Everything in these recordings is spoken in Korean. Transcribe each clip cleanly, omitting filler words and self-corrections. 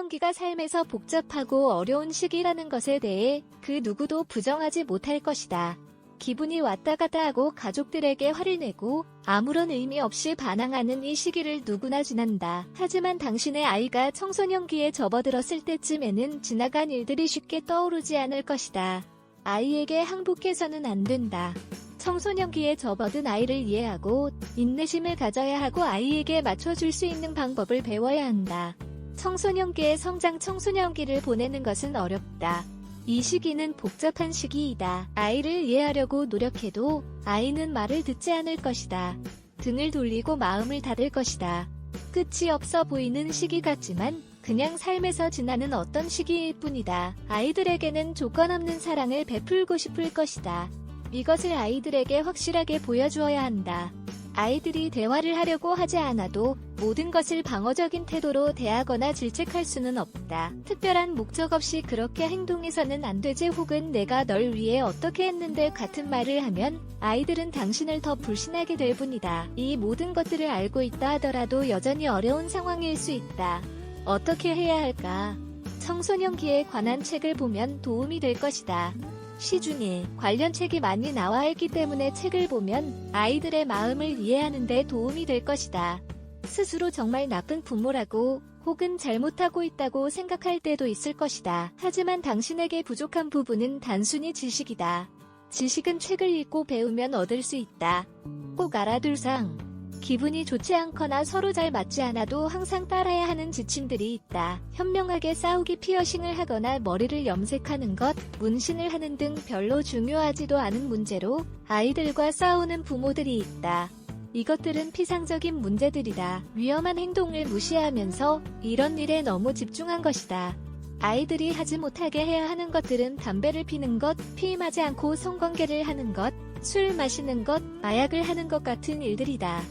청소년기가 삶에서 복잡하고 어려운 시기라는 것에 대해 그 누구도 부정하지 못할 것이다. 기분이 왔다 갔다 하고 가족들에게 화를 내고 아무런 의미 없이 반항하는 이 시기를 누구나 지난다. 하지만 당신의 아이가 청소년기에 접어들었을 때쯤에는 지나간 일들이 쉽게 떠오르지 않을 것이다. 아이에게 항복해서는 안 된다. 청소년기에 접어든 아이를 이해하고 인내심을 가져야 하고 아이에게 맞춰줄 수 있는 방법을 배워야 한다. 청소년기의 성장 청소년기를 보내는 것은 어렵다. 이 시기는 복잡한 시기이다. 아이를 이해하려고 노력해도 아이는 말을 듣지 않을 것이다. 등을 돌리고 마음을 닫을 것이다. 끝이 없어 보이는 시기 같지만 그냥 삶에서 지나는 어떤 시기일 뿐이다. 아이들에게는 조건 없는 사랑을 베풀고 싶을 것이다. 이것을 아이들에게 확실하게 보여주어야 한다. 아이들이 대화를 하려고 하지 않아도 모든 것을 방어적인 태도로 대하거나 질책할 수는 없다. 특별한 목적 없이 그렇게 행동해서는 안 되지 혹은 내가 널 위해 어떻게 했는데 같은 말을 하면 아이들은 당신을 더 불신하게 될 뿐이다. 이 모든 것들을 알고 있다 하더라도 여전히 어려운 상황일 수 있다. 어떻게 해야 할까? 청소년기에 관한 책을 보면 도움이 될 것이다. 시중에 관련 책이 많이 나와 있기 때문에 책을 보면 아이들의 마음을 이해하는 데 도움이 될 것이다. 스스로 정말 나쁜 부모라고 혹은 잘못하고 있다고 생각할 때도 있을 것이다. 하지만 당신에게 부족한 부분은 단순히 지식이다. 지식은 책을 읽고 배우면 얻을 수 있다. 꼭 알아둘 사항. 기분이 좋지 않거나 서로 잘 맞지 않아도 항상 따라야 하는 지침들이 있다. 현명하게 싸우기 피어싱을 하거나 머리를 염색하는 것, 문신을 하는 등 별로 중요하지도 않은 문제로 아이들과 싸우는 부모들이 있다. 이것들은 피상적인 문제들이다. 위험한 행동을 무시하면서 이런 일에 너무 집중한 것이다. 아이들이 하지 못하게 해야 하는 것들은 담배를 피는 것, 피임하지 않고 성관계를 하는 것, 술 마시는 것, 마약을 하는 것 같은 일들이다.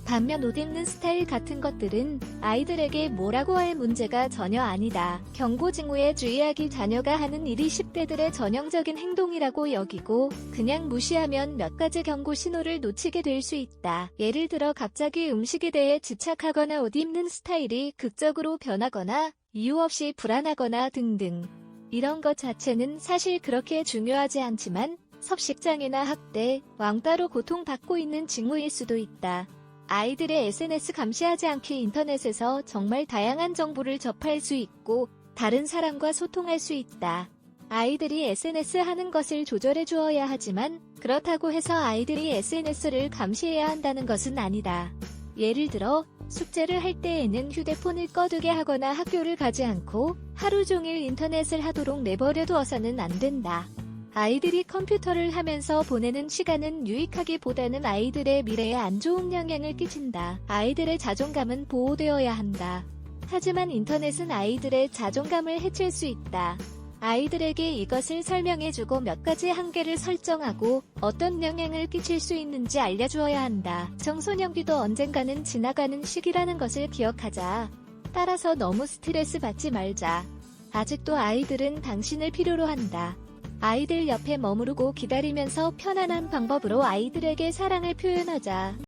반면 옷 입는 스타일 같은 것들은 아이들에게 뭐라고 할 문제가 전혀 아니다. 경고 징후에 주의하기 자녀가 하는 일이 10대들의 전형적인 행동이라고 여기고 그냥 무시하면 몇 가지 경고 신호를 놓치게 될 수 있다. 예를 들어 갑자기 음식에 대해 집착하거나 옷 입는 스타일이 극적으로 변하거나 이유 없이 불안하거나 등등. 이런 것 자체는 사실 그렇게 중요하지 않지만 섭식장애나 학대, 왕따로 고통받고 있는 징후일 수도 있다. 아이들의 SNS 감시하지 않기 인터넷에서 정말 다양한 정보를 접할 수 있고 다른 사람과 소통할 수 있다. 아이들이 SNS 하는 것을 조절해 주어야 하지만 그렇다고 해서 아이들이 SNS를 감시해야 한다는 것은 아니다. 예를 들어 숙제를 할 때에는 휴대폰을 꺼두게 하거나 학교를 가지 않고 하루 종일 인터넷을 하도록 내버려 두어서는 안 된다. 아이들이 컴퓨터를 하면서 보내는 시간은 유익하기보다는 아이들의 미래에 안 좋은 영향을 끼친다. 아이들의 자존감은 보호되어야 한다. 하지만 인터넷은 아이들의 자존감을 해칠 수 있다. 아이들에게 이것을 설명해주고 몇 가지 한계를 설정하고 어떤 영향을 끼칠 수 있는지 알려주어야 한다. 청소년기도 언젠가는 지나가는 시기라는 것을 기억하자. 따라서 너무 스트레스 받지 말자. 아직도 아이들은 당신을 필요로 한다. 아이들 옆에 머무르고 기다리면서 편안한 방법으로 아이들에게 사랑을 표현하자.